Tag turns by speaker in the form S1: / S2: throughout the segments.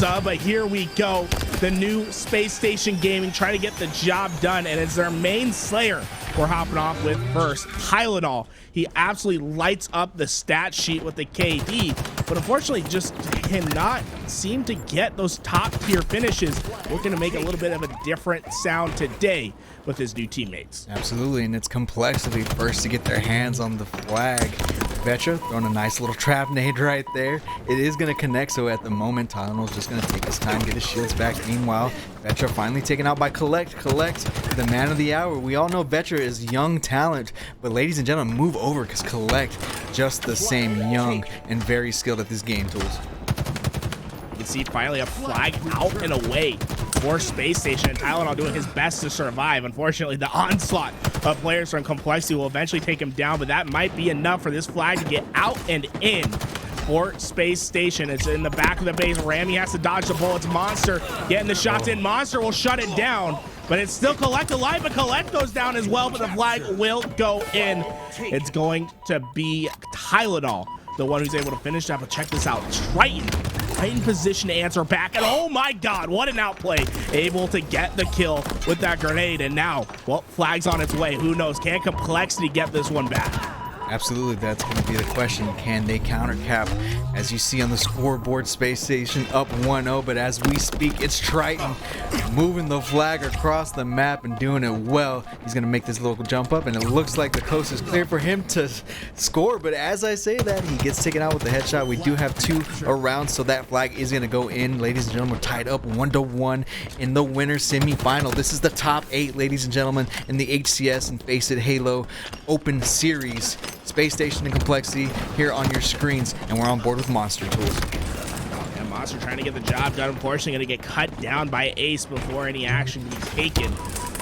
S1: sub, but here we go. The new Space Station Gaming trying to get the job done, and it's their main Slayer we're hopping off with first. Tylenol, he absolutely lights up the stat sheet with the KD, but unfortunately just cannot seem to get those top tier finishes. Looking to make a little bit of a different sound today with his new teammates.
S2: Absolutely, and it's Complexity first to get their hands on the flag. Vetra throwing a nice little trap nade right there. It is going to connect, so at the moment, Tylenol's just going to take his time, get his shields back. Meanwhile, Vetra finally taken out by Collect, the man of the hour. We all know Vetra is young talent, but ladies and gentlemen, move over because Collect just the same young and very skilled at this game tools.
S1: You can see finally a flag out and away for Space Station, and Tylenol doing his best to survive. Unfortunately, the onslaught of players from Complexity will eventually take him down, but that might be enough for this flag to get out and in for Space Station. It's in the back of the base. Rami has to dodge the bullets. Monster getting the shots in. Monster will shut it down, but it's still Collect alive, but Collect goes down as well, but the flag will go in. It's going to be Tylenol, the one who's able to finish that, but check this out. Triton in position to answer back, and oh my god, what an outplay. Able to get the kill with that grenade, and now, well, flag's on its way. Who knows, can Complexity get this one back?
S2: Absolutely, that's going to be the question. Can they counter cap? As you see on the scoreboard, Space Station up 1-0, but as we speak, it's Triton moving the flag across the map and doing it well. He's going to make this local jump up, and it looks like the coast is clear for him to score, but as I say that, he gets taken out with the headshot. We do have 2 around, so that flag is going to go in. Ladies and gentlemen, we're tied up 1-1 in the winner semi-final. This is the top 8, ladies and gentlemen, in the HCS and Face It Halo Open Series. Space Station and Complexity here on your screens, and we're on board with Monster Tools.
S1: Yeah, Monster trying to get the job done. Unfortunately, going to get cut down by Ace before any action can be taken.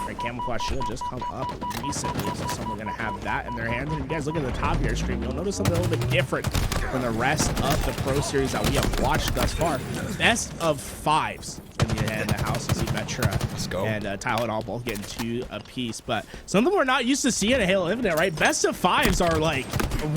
S1: Right, Camouflage Shield just come up recently, so someone going to have that in their hands. And if you guys look at the top of your screen, you'll notice something a little bit different from the rest of the Pro Series that we have watched thus far. Best of 5s in the house. You see Vetra and Tylenol both getting 2 apiece, but something we're not used to seeing in Halo Infinite, right? Best of 5s are like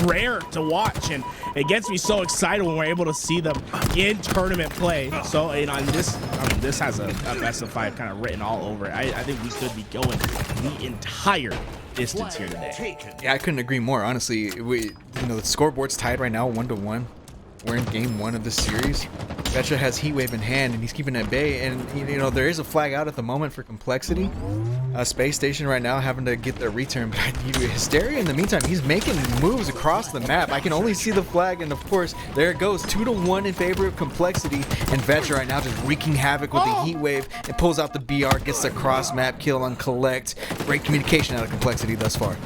S1: rare to watch, and it gets me so excited when we're able to see them in tournament play. So, you know, this has a best of 5 kind of written all over it. I think we could be going the entire distance here today.
S2: Yeah, I couldn't agree more. Honestly, the scoreboard's tied right now, 1-1. We're in game 1 of this series. Vetra has Heatwave in hand, and he's keeping it at bay. And, you know, there is a flag out at the moment for Complexity. Space Station right now having to get their return. But Hysteria, in the meantime, he's making moves across the map. I can only see the flag, and, of course, there it goes. 2-1 in favor of Complexity. And Vetra right now just wreaking havoc with the Heatwave. It pulls out the BR, gets the cross-map kill on Collect. Great communication out of Complexity thus far.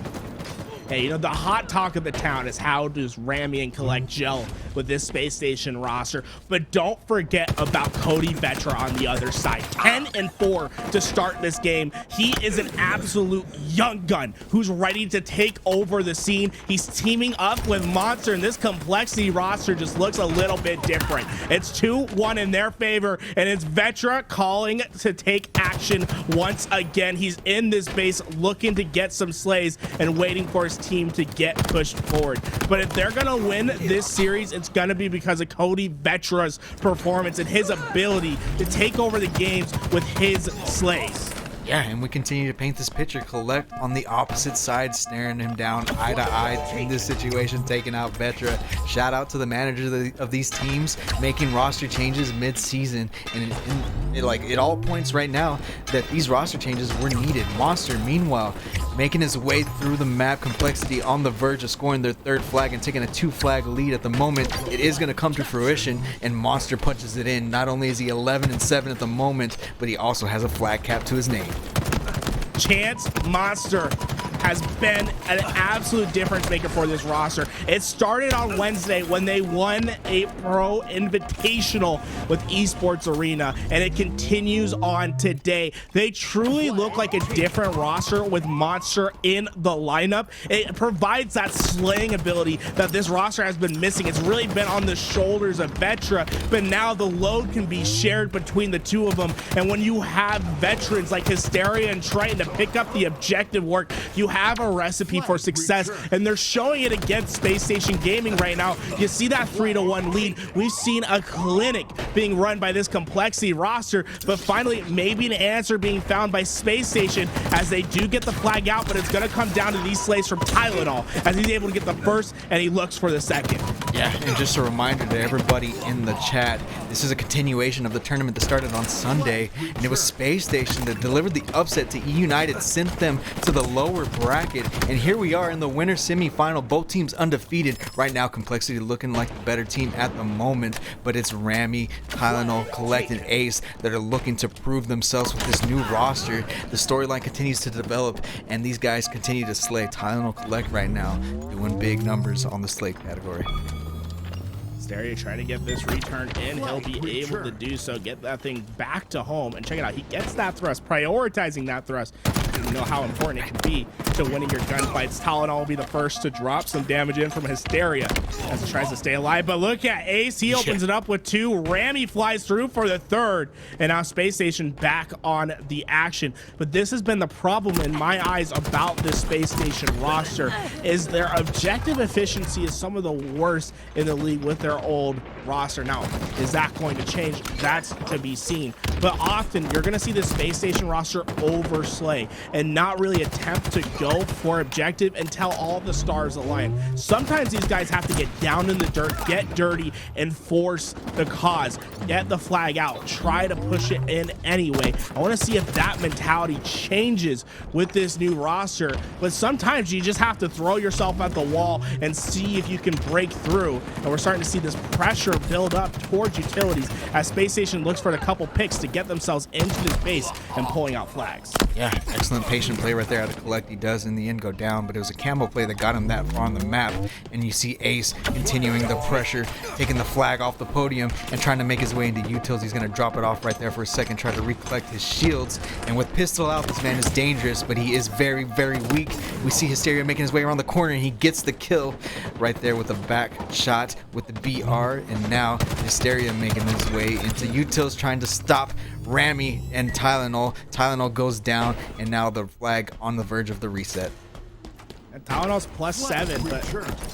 S1: Hey, you know, the hot talk of the town is how does Rami and Collect gel with this Space Station roster, but don't forget about Cody Vetra on the other side. 10-4 to start this game. He is an absolute young gun who's ready to take over the scene. He's teaming up with Monster, and this Complexity roster just looks a little bit different. It's 2-1 in their favor, and it's Vetra calling to take action once again. He's in this base looking to get some slays and waiting for his team to get pushed forward. But if they're gonna win this series, it's gonna be because of Cody Vetra's performance and his ability to take over the games with his slays.
S2: Yeah, and we continue to paint this picture. Collect on the opposite side, staring him down eye to eye in this situation, taking out Vetra. Shout out to the managers of these teams making roster changes mid-season, and it all points right now that these roster changes were needed. Monster, meanwhile, making his way through the map. Complexity on the verge of scoring their 3rd flag and taking a 2-flag lead at the moment. It is going to come to fruition, and Monster punches it in. Not only is he 11-7 at the moment, but he also has a flag cap to his name.
S1: Chance Monster has been an absolute difference maker for this roster. It started on Wednesday when they won a Pro Invitational with Esports Arena, and it continues on today. They truly look like a different roster with Monster in the lineup. It provides that slaying ability that this roster has been missing. It's really been on the shoulders of Vetra, but now the load can be shared between the two of them. And when you have veterans like Hysteria and Triton to pick up the objective work, you you have a recipe for success, and they're showing it against Space Station Gaming right now. You see that 3-1 lead. We've seen a clinic being run by this Complexity roster, but finally maybe an answer being found by Space Station as they do get the flag out, but it's going to come down to these slays from Tylenol as he's able to get the first and he looks for the second.
S2: Yeah, and just a reminder to everybody in the chat, this is a continuation of the tournament that started on Sunday, and it was Space Station that delivered the upset to E United, sent them to the lower bracket, and here we are in the winner semi-final, both teams undefeated. Right now, Complexity looking like the better team at the moment, but it's Rami, Tylenol, Collect, and Ace that are looking to prove themselves with this new roster. The storyline continues to develop, and these guys continue to slay. Tylenol, Collect right now doing big numbers on the slay category.
S1: Hysteria trying to get this return in. He'll be able to do so, get that thing back to home, and check it out. He gets that thrust, prioritizing that thrust. You know how important it can be to winning your gunfights. Tylenol will be the first to drop some damage in from Hysteria as he tries to stay alive. But look at Ace. He opens it up with 2. Rami flies through for the 3rd. And now Space Station back on the action. But this has been the problem in my eyes about this Space Station roster, is their objective efficiency is some of the worst in the league with their old roster. Now, is that going to change? That's to be seen. But often you're going to see the Space Station roster overslay and not really attempt to go for objective until all the stars align. Sometimes these guys have to get down in the dirt, get dirty, and force the cause. Get the flag out. Try to push it in anyway. I want to see if that mentality changes with this new roster. But sometimes you just have to throw yourself at the wall and see if you can break through. And we're starting to see this pressure build up towards utilities as Space Station looks for a couple picks to get themselves into this base and pulling out flags.
S2: Yeah, excellent patient play right there out of Collect. He does in the end go down, but it was a camo play that got him that far on the map. And you see Ace continuing the pressure, taking the flag off the podium and trying to make his way into utils. He's going to drop it off right there for a second, try to recollect his shields. And with pistol out, this man is dangerous, but he is very, very weak. We see Hysteria making his way around the corner, and he gets the kill right there with a back shot with the BR. And now Hysteria making his way into utils, trying to stop Rami and Tylenol. Tylenol goes down, and now the flag on the verge of the reset.
S1: And Tylenol's +7, but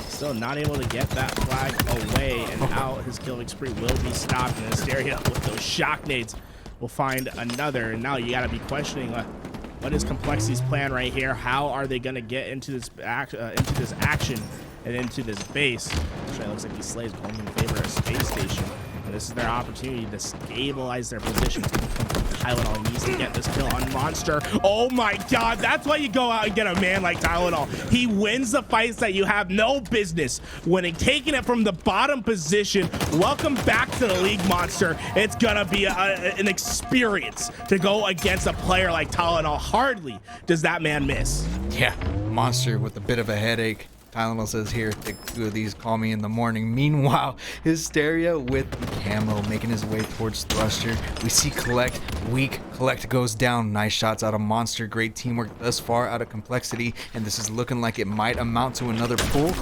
S1: still not able to get that flag away, and now his killing spree will be stopped, and Hysteria with those shock nades will find another. And now you got to be questioning what is Complexity's plan right here. How are they going to get into this action and into this base? Actually, it looks like these slays going in favor of Space Station. This is their opportunity to stabilize their position. Tylenol needs to get this kill on Monster. Oh my god, that's why you go out and get a man like Tylenol. He wins the fights that you have no business winning, taking it from the bottom position. Welcome back to the league, Monster. It's gonna be an experience to go against a player like Tylenol. Hardly does that man miss.
S2: Yeah, Monster with a bit of a headache. Tylenol says here, take 2 of these, call me in the morning. Meanwhile, Hysteria with the camo making his way towards Thruster. We see Collect, weak. Collect goes down. Nice shots out of Monster. Great teamwork thus far out of Complexity. And this is looking like it might amount to another pull.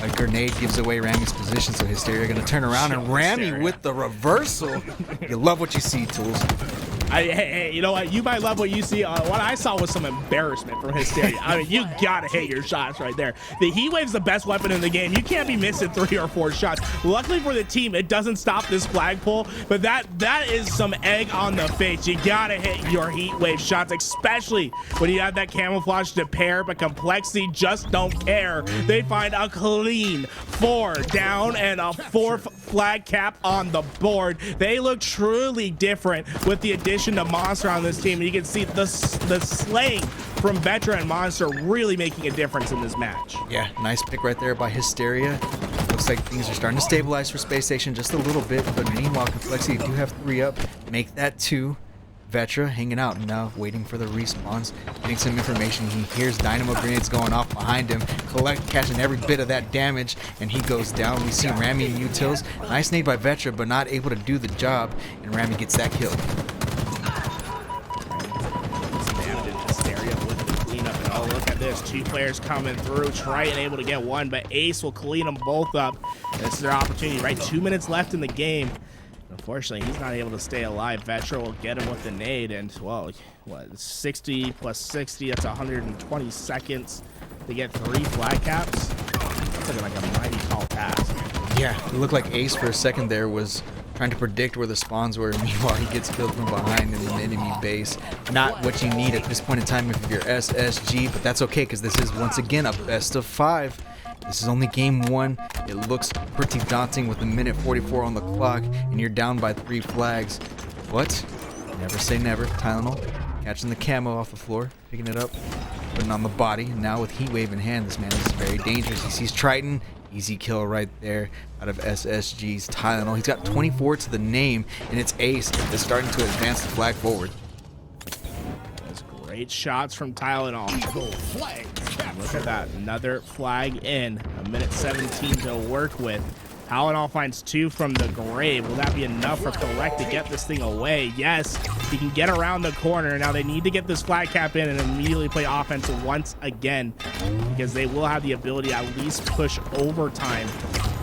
S2: A grenade gives away Rami's position, so Hysteria going to turn around, and Rami with the reversal. You love what you see, Tools.
S1: Hey, you know what? You might love what you see. What I saw was some embarrassment from Hysteria. I mean, you gotta hit your shots right there. The heat wave's the best weapon in the game. You can't be missing 3 or 4 shots. Luckily for the team, it doesn't stop this flagpole, but that is some egg on the face. You gotta hit your heat wave shots, especially when you have that camouflage to pair, but Complexity just don't care. They find a clean 4 down and a 4th flag cap on the board. They look truly different with the addition to Monster on this team, and you can see the slaying from Vetra and Monster really making a difference in this match.
S2: Yeah, nice pick right there by Hysteria. Looks like things are starting to stabilize for Space Station just a little bit, but meanwhile, Complexity do have 3 up, make that 2. Vetra hanging out now, waiting for the respawns, getting some information. He hears dynamo grenades going off behind him. Collect catching every bit of that damage, and he goes down. We see Rami and utils. Nice nade by Vetra, but not able to do the job, and Rami gets that kill.
S1: Oh, look at this. 2 players coming through. Triton able to get 1, but Ace will clean them both up. This is their opportunity, right? 2 minutes left in the game. Unfortunately, he's not able to stay alive. Vetra will get him with the nade, and, well, what, 60 plus 60, that's 120 seconds to get 3 flag caps. That's looking like a mighty tall task.
S2: Yeah, it looked like Ace for a second there was trying to predict where the spawns were. Meanwhile, he gets killed from behind in an enemy base. Not what you need at this point in time if you're SSG, but that's okay because this is once again a best of 5. This is only game 1. It looks pretty daunting with a minute 44 on the clock, and you're down by 3 flags. What? Never say never. Tylenol catching the camo off the floor, picking it up, putting on the body. And now with Heat Wave in hand, this man is very dangerous. He sees Triton. Easy kill right there out of SSG's Tylenol. He's got 24 to the name, and it's Ace that's starting to advance the flag forward.
S1: Those great shots from Tylenol. Look at that. Another flag in. A minute 17 to work with. Tylenol finds 2 from the grave. Will that be enough for Collect to get this thing away? Yes, he can get around the corner. Now they need to get this flag cap in and immediately play offense once again, because they will have the ability to at least push overtime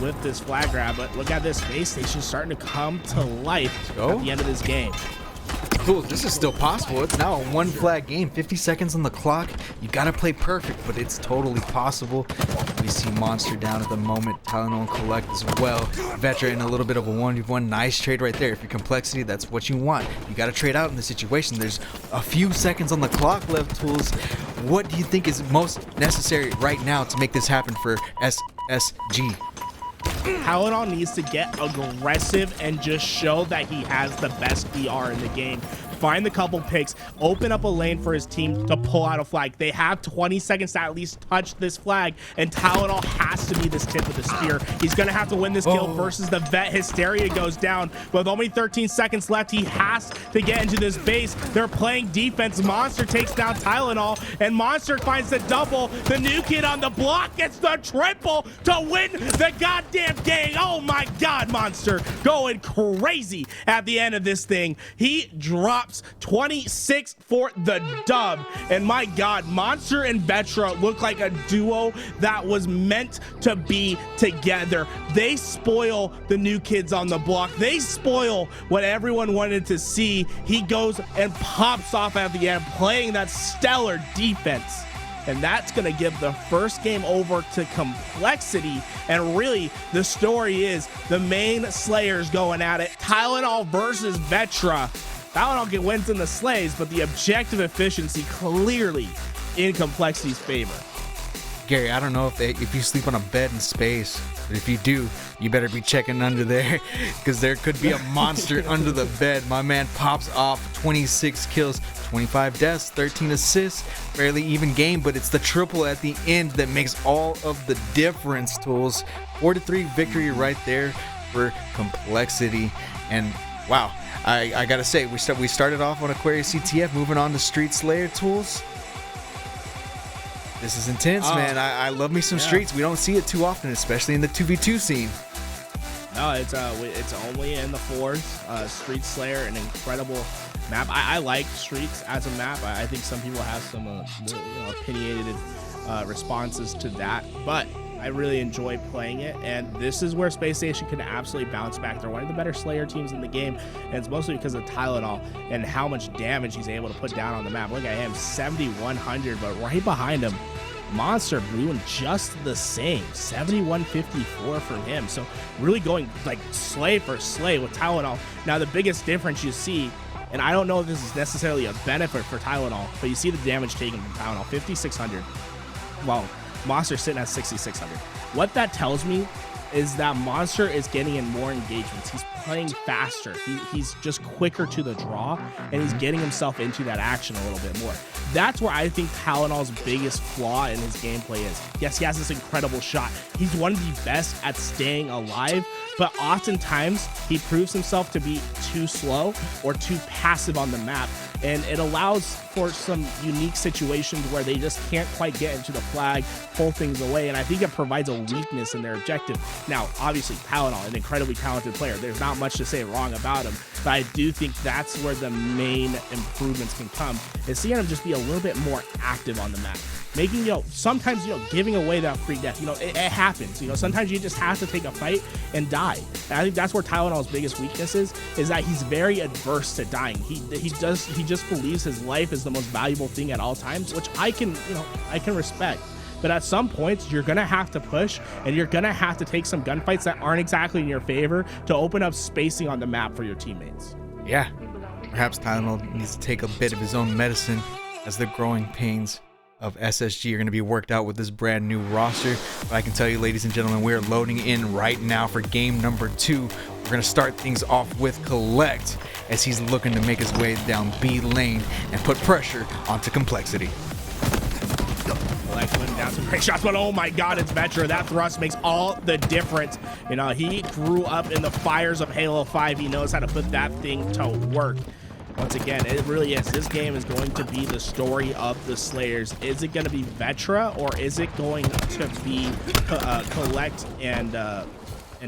S1: with this flag grab. But look at this space station starting to come to life at the end of this game.
S2: Cool, this is still possible. It's now a 1 flag game, 50 seconds on the clock. You gotta play perfect, but it's totally possible. We see Monster down at the moment, Tylenol and Collect as well. Vetra in a little bit of a 1v1, nice trade right there. If you're Complexity, that's what you want. You gotta trade out in this situation. There's a few seconds on the clock left, Tools. What do you think is most necessary right now to make this happen for SSG?
S1: Tylenol needs to get aggressive and just show that he has the best PR in the game. Find the couple picks, open up a lane for his team to pull out a flag. They have 20 seconds to at least touch this flag, and Tylenol has to be this tip of the spear. He's gonna have to win this kill versus the vet. Hysteria goes down with only 13 seconds left. He has to get into this base. They're playing defense. Monster takes down Tylenol, and Monster finds the double. The new kid on the block gets the triple to win the goddamn game. Oh my God, Monster going crazy at the end of this thing. He drops 26 for the dub, and my God, Monster and Vetra look like a duo that was meant to be together. They spoil the new kids on the block. They spoil what everyone wanted to see. He goes and pops off at the end, playing that stellar defense. And that's going to give the first game over to Complexity. And really, the story is the main Slayers going at it. Tylenol versus Vetra. Tylenol wins in the slays, but the objective efficiency clearly in Complexity's favor.
S2: Gary, I don't know if you sleep on a bed in space, but if you do, you better be checking under there, because there could be a monster under the bed. My man pops off 26 kills, 25 deaths, 13 assists, fairly even game, but it's the triple at the end that makes all of the difference, Tools. 4-3 victory right there for Complexity. And wow, I gotta say, we started off on Aquarius CTF, moving on to Street Slayer, Tools. This is intense, man. I love me some Streets. We don't see it too often, especially in the 2v2 scene.
S1: No, it's only in the 4s. Street Slayer, an incredible map. I like Streets as a map. I think some people have some opinionated responses to that, but I really enjoy playing it, and this is where Space Station can absolutely bounce back. They're one of the better Slayer teams in the game, and it's mostly because of Tylenol and how much damage he's able to put down on the map. Look at him, 7,100, but right behind him, Monster doing just the same, 7,154 for him. So really going like slay for slay with Tylenol. Now the biggest difference you see, and I don't know if this is necessarily a benefit for Tylenol, but you see the damage taken from Tylenol, 5,600. Well, Monster sitting at 6,600. What that tells me is that Monster is getting in more engagements. He's playing faster. He's just quicker to the draw, and he's getting himself into that action a little bit more. That's where I think Tylenol's biggest flaw in his gameplay is. Yes, he has this incredible shot. He's one of the best at staying alive, but oftentimes he proves himself to be too slow or too passive on the map, and it allows for some unique situations where they just can't quite get into the flag, pull things away, and I think it provides a weakness in their objective. Now, obviously, Tylenol, an incredibly talented player. There's not much to say wrong about him, but I do think that's where the main improvements can come, is seeing him just be a little bit more active on the map. making, sometimes, giving away that free death. It happens. Sometimes you just have to take a fight and die. And I think that's where Tylenol's biggest weakness is that he's very adverse to dying. He just believes his life is the most valuable thing at all times, which I can respect. But at some points, you're going to have to push, and you're going to have to take some gunfights that aren't exactly in your favor to open up spacing on the map for your teammates.
S2: Yeah, perhaps Tylenol needs to take a bit of his own medicine as the growing pains of SSG are going to be worked out with this brand new roster. But I can tell you, ladies and gentlemen, we're loading in right now for game number 2. We're going to start things off with Collect as he's looking to make his way down B lane and put pressure onto Complexity.
S1: Putting down some great shots, but oh my god, it's Vetra. That thrust makes all the difference. He grew up in the fires of Halo 5. He knows how to put that thing to work. Once again, it really is. This game is going to be the story of the Slayers. Is it going to be Vetra, or is it going to be Collect and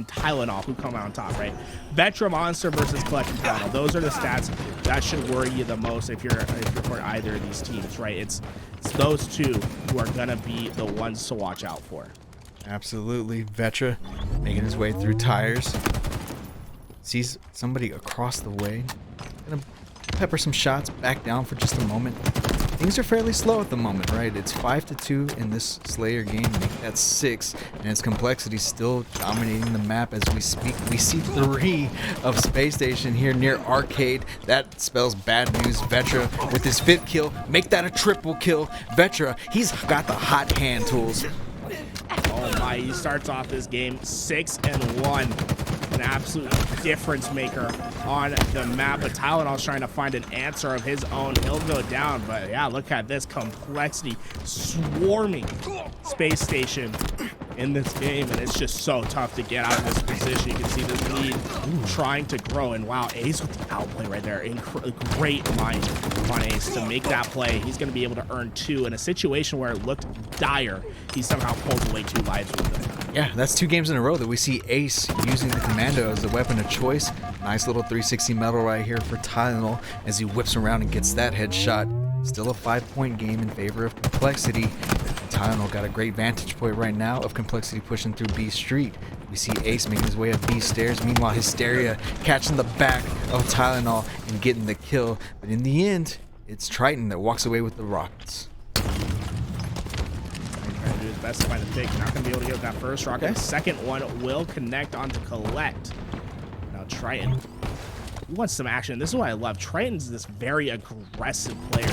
S1: Tylenol who come out on top, right? Vetra Monster versus Collect and Tylenol. Those are the stats that should worry you the most if you're for either of these teams, right? It's those two who are gonna be the ones to watch out for.
S2: Absolutely. Vetra making his way through tires. Sees somebody across the way. Gonna pepper some shots back down for just a moment. Things are fairly slow at the moment, right? It's 5-2 in this Slayer game. That's 6, and its Complexity still dominating the map as we speak. We see 3 of Space Station here near Arcade. That spells bad news. Vetra with his 5th kill. Make that a triple kill. Vetra, he's got the hot hand tools.
S1: Oh my, he starts off this game 6-1. An absolute difference maker on the map, but Tylenol's trying to find an answer of his own. He'll go down, but yeah, look at this Complexity swarming Space Station in this game, and it's just so tough to get out of this position. You can see this lead trying to grow, and wow, Ace with the outplay right there. Great mind on Ace to make that play. He's going to be able to earn 2 in a situation where it looked dire. He somehow pulls away 2 lives with it.
S2: Yeah, that's 2 games in a row that we see Ace using the Commando as a weapon of choice. Nice little 360 medal right here for Tylenol as he whips around and gets that headshot. Still a 5-point game in favor of Complexity. Tylenol got a great vantage point right now of Complexity pushing through B Street. We see Ace making his way up B stairs. Meanwhile, Hysteria catching the back of Tylenol and getting the kill. But in the end, it's Triton that walks away with the rockets.
S1: Trying to do his best to find the pick. Not going to be able to get that first rocket. The second one will connect onto Collect. Now Triton wants some action. This is what I love. Triton's this very aggressive player,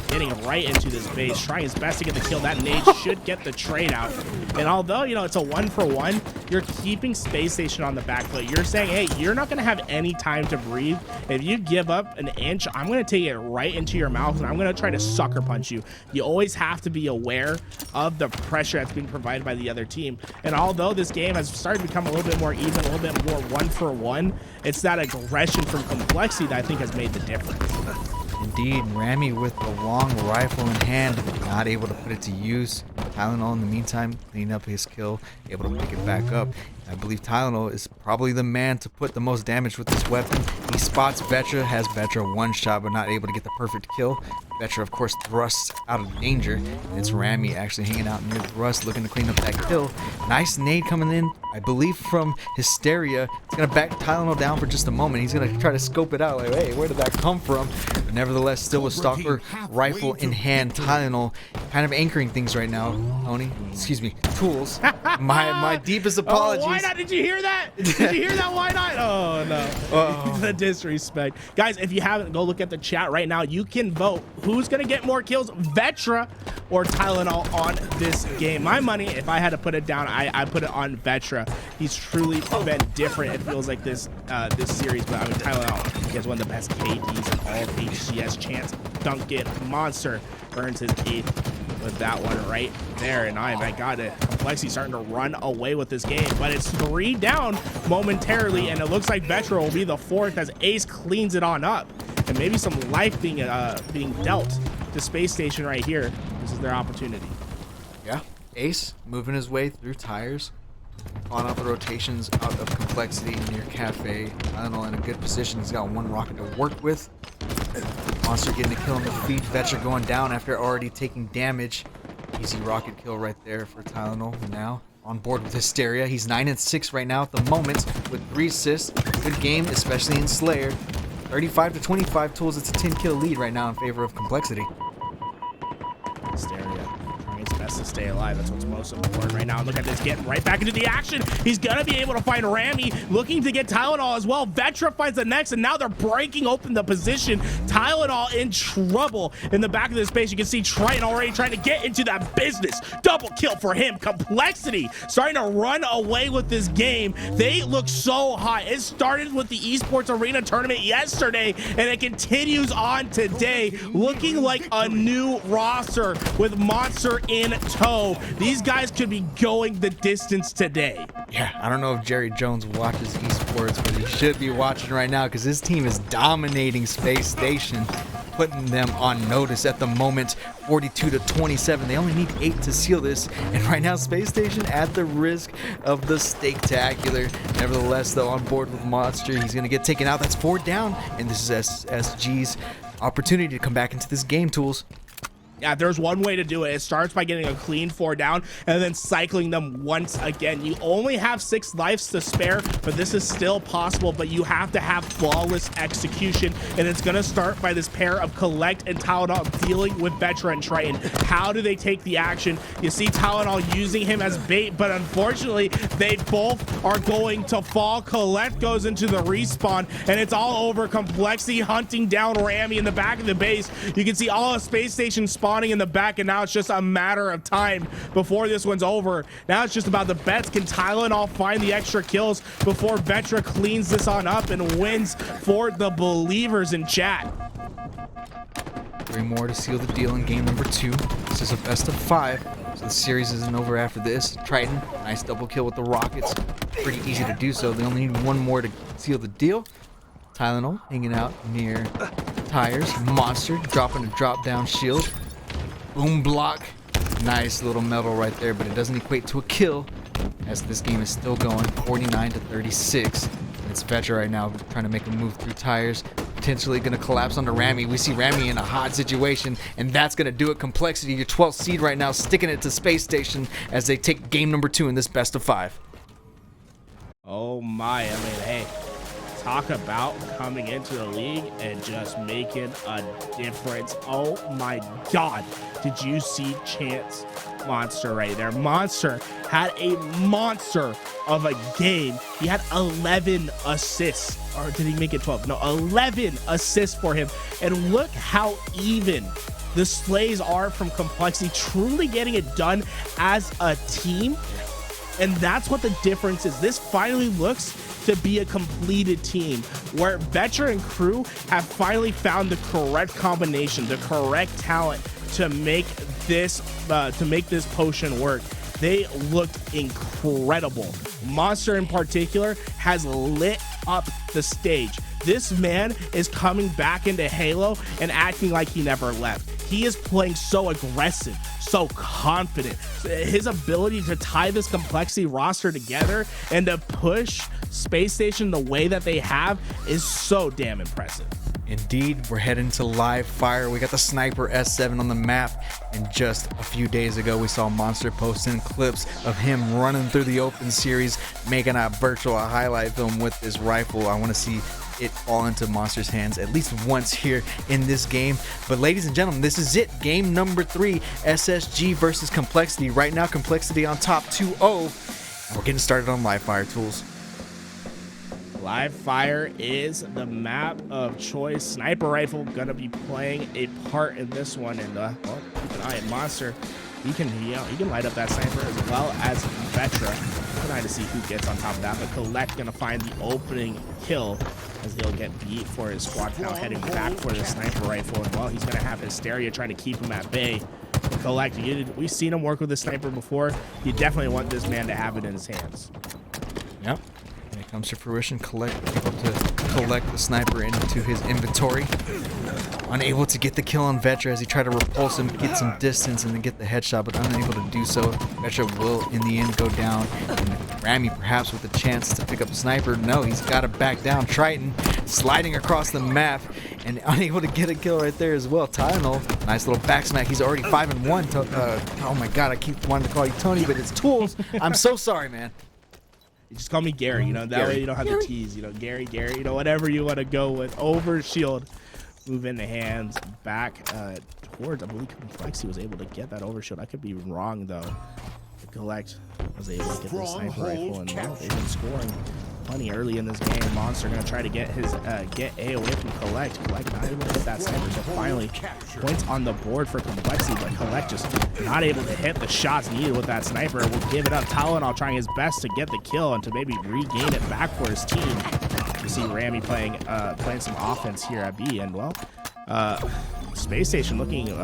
S1: getting right into this base, trying his best to get the kill. That nade should get the trade out. And although, it's a 1-for-1, you're keeping Space Station on the back foot. You're saying, hey, you're not going to have any time to breathe. If you give up an inch, I'm going to take it right into your mouth, and I'm going to try to sucker punch you. You always have to be aware of the pressure that's being provided by the other team. And although this game has started to become a little bit more even, a little bit more 1-for-1, it's that aggression from Complexity that I think has made the difference.
S2: Indeed, Rami with the long rifle in hand, not able to put it to use. Tylenol in the meantime, cleaning up his kill, able to pick it back up. I believe Tylenol is probably the man to put the most damage with this weapon. He spots Vetra, has Vetra one shot, but not able to get the perfect kill. Vetra, of course, thrusts out of danger, and it's Rami actually hanging out near Thrust, looking to clean up that kill. Nice nade coming in, I believe, from Hysteria. He's going to back Tylenol down for just a moment. He's going to try to scope it out, like, hey, where did that come from? But nevertheless, still with Stalker rifle in hand. Tylenol kind of anchoring things right now. Tony, excuse me, Tools. My deepest apologies.
S1: Oh, why not? Did you hear that? Did you hear that? Why not? Oh, no. The disrespect. Guys, if you haven't, go look at the chat right now. You can vote. Who's going to get more kills, Vetra or Tylenol on this game? My money, if I had to put it down, I put it on Vetra. He's truly been different, it feels like, this series. But I mean, Tylenol, he has one of the best KDs in all of HCS. Chance Duncan Monster earns his 8th with that one right there. And my God, Complexity starting to run away with this game. But it's 3 down momentarily, and it looks like Vetra will be the 4th as Ace cleans it on up. And maybe some life being dealt to Space Station right here. This is their opportunity.
S2: Yeah, Ace moving his way through tires, calling out the rotations out of Complexity near Cafe. Tylenol in a good position. He's got 1 rocket to work with. Monster getting a kill on the feet. Vetra going down after already taking damage. Easy rocket kill right there for Tylenol. Now on board with Hysteria. He's 9-6 right now at the moment with 3 assists. Good game, especially in Slayer. 35-25 Tools. It's a 10-kill lead right now in favor of Complexity.
S1: Hysteria trying his best to stay alive. That's what's most important right now. And look at this, getting right back into the action. He's gonna be able to find Rami, looking to get Tylenol as well. Vetra finds the next, and now they're breaking open the position. Tylenol in trouble in the back of the space. You can see Triton already trying to get into that business. Double kill for him. Complexity starting to run away with this game. They look so hot. It started with the Esports Arena tournament yesterday, and it continues on today, looking like a new roster with Monster in tow. These guys could be going the distance today.
S2: Yeah, I don't know if Jerry Jones watches esports, but he should be watching right now because his team is dominating Space Station, putting them on notice at the moment. 42-27. They only need 8 to seal this, and right now Space Station at the risk of the Steaktacular. Nevertheless, though, on board with Monster, he's going to get taken out. That's 4 down, and this is SSG's opportunity to come back into this game, Tools.
S1: Yeah, there's one way to do it. It starts by getting a clean 4 down and then cycling them once again. You only have 6 lives to spare, but this is still possible, but you have to have flawless execution, and it's going to start by this pair of Collect and Tylenol dealing with Vetra and Triton. How do they take the action? You see Tylenol using him as bait, but unfortunately, they both are going to fall. Collect goes into the respawn, and it's all over. Complexity hunting down Rami in the back of the base. You can see all of Space Station spawning in the back, and now it's just a matter of time before this one's over. Now it's just about the bets. Can Tylenol find the extra kills before Vetra cleans this on up and wins for the believers in chat?
S2: 3 more to seal the deal in game number 2. This is a best of 5, so the series isn't over after this. Triton, nice double kill with the Rockets. Pretty easy to do so. They only need 1 more to seal the deal. Tylenol hanging out near tires. Monster dropping a drop down shield. Boom block. Nice little metal right there, but it doesn't equate to a kill as this game is still going. 49-36. It's Vetra right now trying to make a move through tires. Potentially going to collapse onto Rami. We see Rami in a hot situation, and that's going to do it. Complexity, your 12th seed right now, sticking it to Space Station as they take game number 2 in this best of 5.
S1: Oh my, I mean, hey, talk about coming into the league and just making a difference. Oh my God. Did you see Chance Monster right there? Monster had a monster of a game. He had 11 assists. Or did he make it 12? No, 11 assists for him. And look how even the slays are from Complexity, truly getting it done as a team. And that's what the difference is. This finally looks to be a completed team where Vetra and crew have finally found the correct combination, the correct talent to make this potion work. They looked incredible. Monster in particular has lit up the stage. This man is coming back into Halo and acting like he never left. He is playing so aggressive, so confident. His ability to tie this Complexity roster together and to push Space Station the way that they have is so damn impressive.
S2: Indeed, we're heading to live fire. We got the Sniper S7 on the map, and just a few days ago we saw Monster posting clips of him running through the open series, making a highlight film with this rifle. I want to see it fall into Monster's hands at least once here in this game. But ladies and gentlemen, this is it. Game number 3, SSG versus Complexity. Right now, Complexity on top 2-0. And we're getting started on live fire, Tools.
S1: Live fire is the map of choice. Sniper rifle gonna be playing a part in this one, and well, keep an eye on Monster. He can light up that sniper as well as Vetra. Keep an eye to see who gets on top of that, but Collect gonna find the opening kill as they'll get beat for his squad now heading back for the sniper rifle, and well, he's gonna have Hysteria trying to keep him at bay. Collect, we've seen him work with the sniper before. You definitely want this man to have it in his hands.
S2: Yep. When it comes to fruition, Collect able to collect the sniper into his inventory. Unable to get the kill on Vetra as he tried to repulse him, get some distance, and then get the headshot, but unable to do so. Vetra will, in the end, go down. And Rami, perhaps with a chance to pick up the sniper. No, he's got to back down. Triton sliding across the map and unable to get a kill right there as well. Tylenol, nice little back smack. He's already 5-1. Oh my God, I keep wanting to call you Tony, but it's Tools. I'm so sorry, man.
S1: You just call me Gary, you know, that way you don't have to tease, you know, Gary, you know, whatever you want to go with. Over shield, move in the hands, back towards, I believe Complexity was able to get that over shield. I could be wrong, though. Collect was able to get the sniper rifle, and now they've been scoring plenty early in this game. Monster gonna try to get his get A away from Collect. Collect not able to hit that sniper, so finally points on the board for Complexity, but Collect just not able to hit the shots needed with that sniper. Will give it up. Tylenol trying his best to get the kill and to maybe regain it back for his team. You see Ramy playing some offense here at B, and well, Space Station looking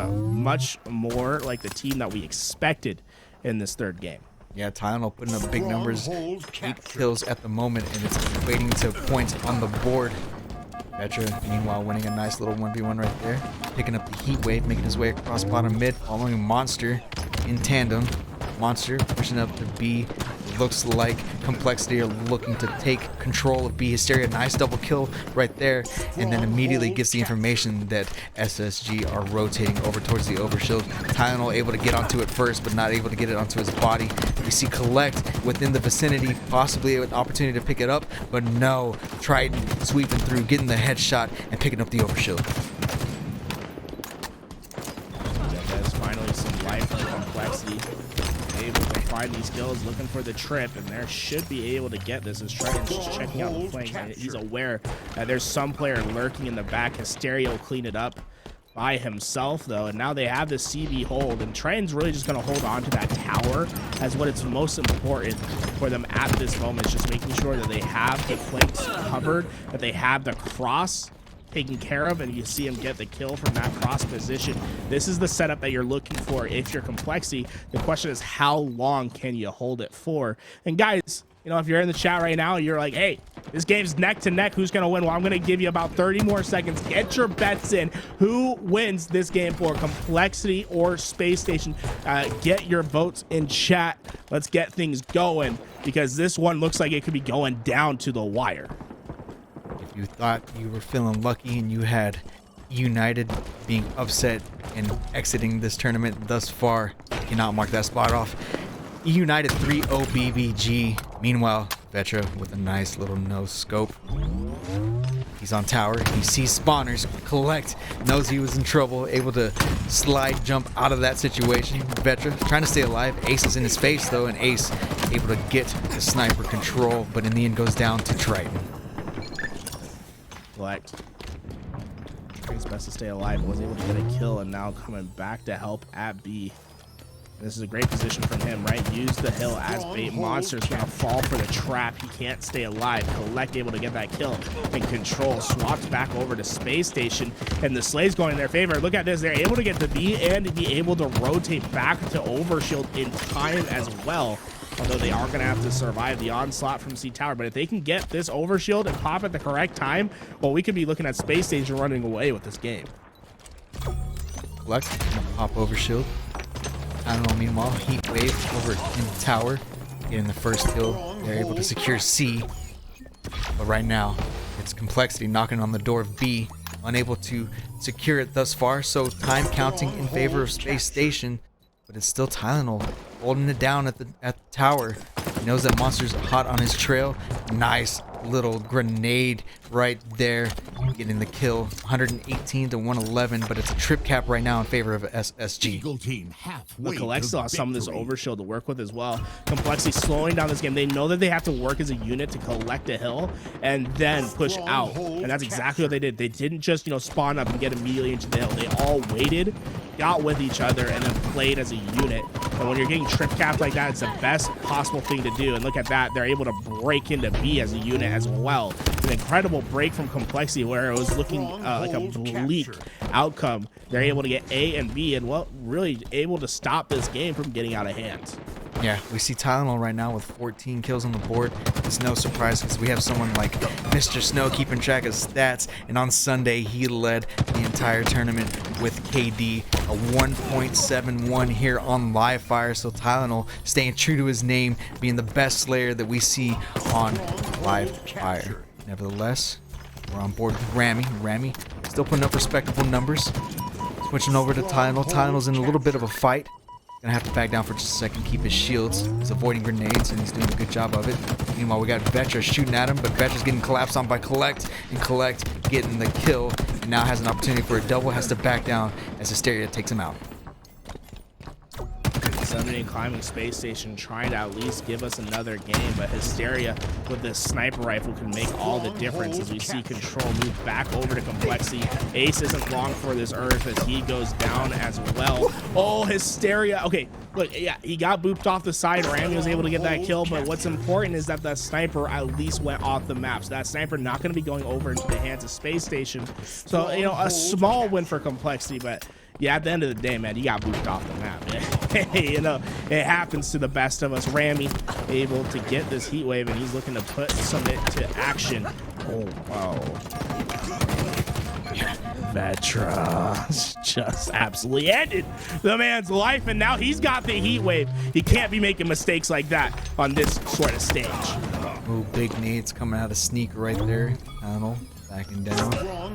S1: much more like the team that we expected in this third game.
S2: Yeah, Tylenol putting up big numbers, 8 kills at the moment, and it's equating to points on the board. Vetra, meanwhile, winning a nice little 1v1 right there, picking up the heat wave, making his way across bottom mid, following Monster in tandem. Monster pushing up to B. Looks like Complexity are looking to take control of B. Hysteria, nice double kill right there, and then immediately gets the information that SSG are rotating over towards the overshield. Tylenol able to get onto it first, but not able to get it onto his body. We see Collect within the vicinity, possibly an opportunity to pick it up, but no. Triton sweeping through, getting the headshot, and picking up the overshield.
S1: There's finally some life for Complexity. Able to find these kills, looking for the trip, and there should be able to get this as Triton's just checking out the flank. He's aware that there's some player lurking in the back. Hysteria will clean it up by himself, though, and now they have the CB hold, and Triton's really just going to hold on to that tower as what it's most important for them at this moment, is just making sure that they have the flanks covered, that they have the cross taken care of, and you see him get the kill from that cross position. This is the setup that you're looking for if you're Complexity. The question is, how long can you hold it for? And guys, you know, if you're in the chat right now, you're like, hey, this game's neck to neck, who's gonna win? Well, I'm gonna give you about 30 more seconds. Get your bets in. Who wins this game for Complexity or Space Station? Get your votes in chat. Let's get things going, because this one looks like it could be going down to the wire.
S2: You thought you were feeling lucky and you had United being upset and exiting this tournament thus far, cannot mark that spot off. United 3-0 BBG. Meanwhile, Vetra with a nice little no scope. He's on tower. He sees spawners. Collect. Knows he was in trouble. Able to slide jump out of that situation. Vetra trying to stay alive. Ace is in his face though, and Ace able to get the sniper control, but in the end goes down to Triton.
S1: Collect. He's best to stay alive, was able to get a kill, and now coming back to help at B. This is a great position from him, right? Use the hill as bait. Monster's gonna fall for the trap. He can't stay alive. Collect able to get that kill and control. Swaps back over to Space Station, and the Slay's going in their favor. Look at this. They're able to get the B and be able to rotate back to Overshield in time as well. Although they are going to have to survive the onslaught from C Tower. But if they can get this overshield and pop at the correct time, well, we could be looking at Space Station running away with this game.
S2: Collect, pop overshield. I don't know, meanwhile, heat wave over in the tower. Getting the first kill. They're able to secure C. But right now, it's Complexity knocking on the door of B. Unable to secure it thus far. So time counting in favor of Space Station. But it's still Tylenol holding it down at the tower. He knows that Monster's hot on his trail. Nice little grenade right there, getting the kill. 118 to 111, but it's a trip cap right now in favor of SSG.
S1: But Collect still has some of this overshield to work with as well. Complexity slowing down this game. They know that they have to work as a unit to collect a hill and then push out, and that's exactly what they did. They didn't just, you know, spawn up and get immediately into the hill. They all waited, got with each other, and then played as a unit. And when you're getting trip capped like that, it's the best possible thing to do. And look at that, they're able to break into B as a unit as well. An incredible break from Complexity where it was looking like a bleak outcome. They're able to get A and B, and well, really able to stop this game from getting out of hand.
S2: Yeah, we see Tylenol right now with 14 kills on the board. It's no surprise because we have someone like Mr. Snow keeping track of stats, and on Sunday he led the entire tournament with KD, a 1.71 here on live fire. So Tylenol staying true to his name, being the best slayer that we see on live fire. Nevertheless, we're on board with Ramy. Ramy still putting up respectable numbers. Switching over to Tylenol. Tylenol's in a little bit of a fight. Gonna have to back down for just a second, keep his shields. He's avoiding grenades, and he's doing a good job of it. Meanwhile, we got Vetra shooting at him, but Vetra's getting collapsed on by Collect, and Collect getting the kill, and now has an opportunity for a double, has to back down as Hysteria takes him out.
S1: Summoning climbing space station, trying to at least give us another game, but Hysteria with this sniper rifle can make all the difference as we see Control move back over to Complexity. Ace isn't long for this earth as he goes down as well. Oh, Hysteria. Okay, look, yeah, he got booped off the side. Rami was able to get that kill, but what's important is that that sniper at least went off the map. So that sniper not going to be going over into the hands of space station. So, you know, a small win for Complexity, but yeah, at the end of the day, man, you got booped off the map. You know, it happens to the best of us. Rami able to get this heat wave, and he's looking to put some of it to action. Oh, wow. Vetra just absolutely ended the man's life, and now he's got the heat wave. He can't be making mistakes like that on this sort of stage.
S2: Oh, big nades coming out of sneak right there. Tunnel backing down.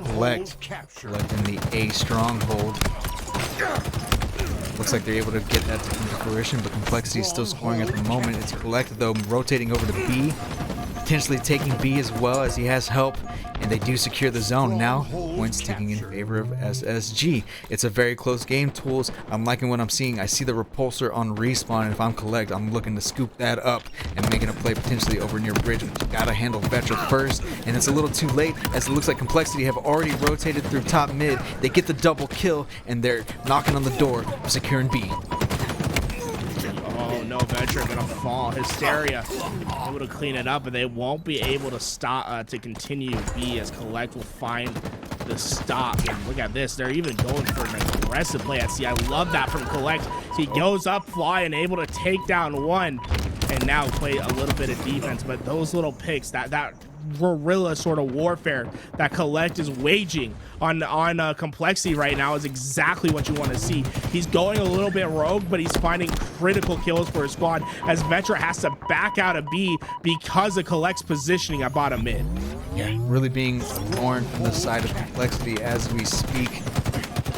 S2: Collecting the A stronghold. Looks like they're able to get that to come to fruition, but Complexity is still scoring at the moment. It's Collect, though, rotating over to B, potentially taking B as well as he has help, and they do secure the zone. Now, points taking in favor of SSG. It's a very close game, Tools. I'm liking what I'm seeing. I see the repulsor on respawn, and if I'm Collect, I'm looking to scoop that up and making a play potentially over near bridge. But you gotta handle Vetra first, and it's a little too late as it looks like Complexity have already rotated through top mid. They get the double kill, and they're knocking on the door, securing B.
S1: No, Vetra gonna fall. Hysteria able to clean it up, but they won't be able to stop to continue B as Collect will find the stop. And look at this, they're even going for an aggressive play at C. I love that from Collect. He goes up, fly, and able to take down one, and now play a little bit of defense. But those little picks, that guerrilla sort of warfare that Collect is waging on Complexity right now is exactly what you want to see. He's going a little bit rogue, but he's finding critical kills for his squad as Vetra has to back out of B because of Collect's positioning at bottom mid.
S2: Yeah, really being born from the side of Complexity as we speak.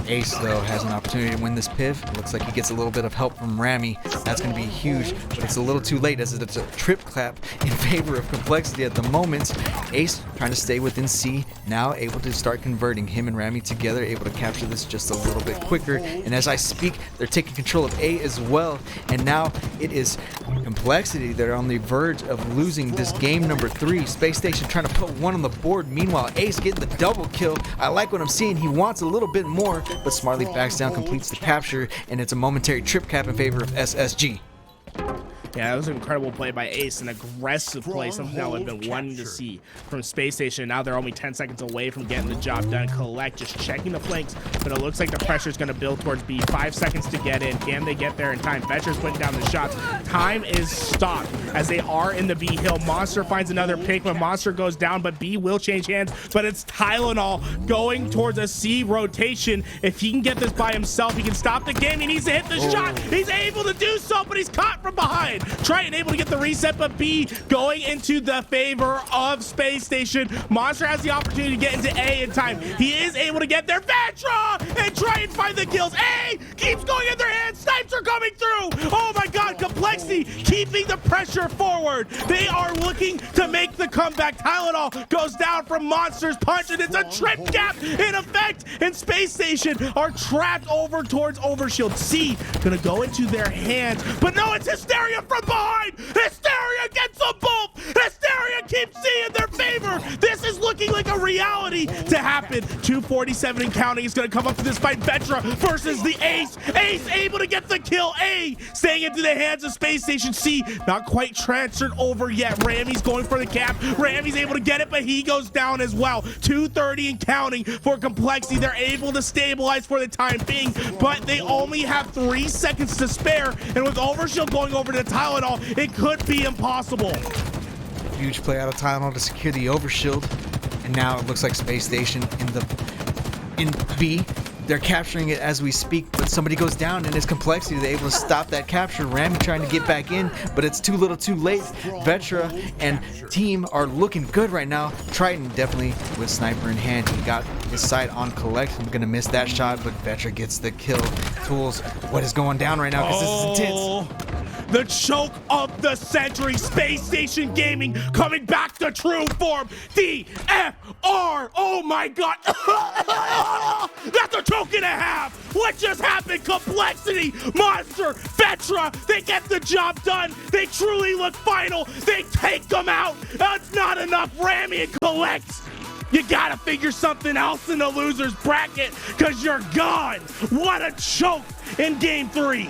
S2: Ace, though, has an opportunity to win this piv. It looks like he gets a little bit of help from Rami. That's going to be huge, but it's a little too late as it's a trip clap in favor of Complexity at the moment. Ace trying to stay within C, now able to start converting him and Rami together, able to capture this just a little bit quicker. And as I speak, they're taking control of A as well. And now it is Complexity that are on the verge of losing this game number 3. Space Station trying to put one on the board. Meanwhile, Ace getting the double kill. I like what I'm seeing. He wants a little bit more, but smartly backs down, completes the capture, and it's a momentary trip cap in favor of SSG.
S1: Yeah, that was an incredible play by Ace, an aggressive play, something that we've been wanting to see from Space Station. Now they're only 10 seconds away from getting the job done. Collect just checking the flanks, but it looks like the pressure is going to build towards B. 5 seconds to get in. Can they get there in time? Vetra's putting down the shots. Time is stopped as they are in the B hill. Monster finds another pick, but Monster goes down, but B will change hands, but it's Tylenol going towards a C rotation. If he can get this by himself, he can stop the game. He needs to hit the shot. He's able to do so, but he's caught from behind. Triton able to get the reset, but B going into the favor of Space Station. Monster has the opportunity to get into A in time. He is able to get there. Vetra and Triton find the kills. A keeps going in their hands. Snipes are coming through. Oh my God, Complexity keeping the pressure forward. They are looking to make the comeback. Tylenol goes down from Monster's punch, and it's a trip gap in effect, and Space Station are trapped over towards Overshield. C gonna go into their hands, but no, it's Hysteria from behind. Hysteria gets a bump. Hysteria keeps C in their favor. This is looking like a reality to happen. 2:47 and counting is going to come up to this fight. Vetra versus the Ace. Ace able to get the kill. A staying into the hands of Space Station. C not quite transferred over yet. Rami's going for the cap. Rami's able to get it, but he goes down as well. 2:30 and counting for Complexity. They're able to stabilize for the time being, but they only have 3 seconds to spare, and with Overshield going over to Tylenol, it could be impossible.
S2: Huge play out of Tylenol to secure the Overshield, and now it looks like Space Station in B They're capturing it as we speak, but somebody goes down in his complexity. They're able to stop that capture. Rami trying to get back in, but it's too little too late. Vetra and team are looking good right now. Triton definitely with sniper in hand. He got his sight on Collect. I'm gonna miss that shot, but Vetra gets the kill. Tools, what is going down right now? Because this is intense.
S1: The choke of the century, Space Station Gaming coming back to true form. DFR, oh my god. That's a choke and a half. What just happened? Complexity, Monster, Vetra, they get the job done. They truly look final. They take them out. That's not enough. Rami and Collect. You gotta figure something else in the loser's bracket because you're gone. What a choke in game 3.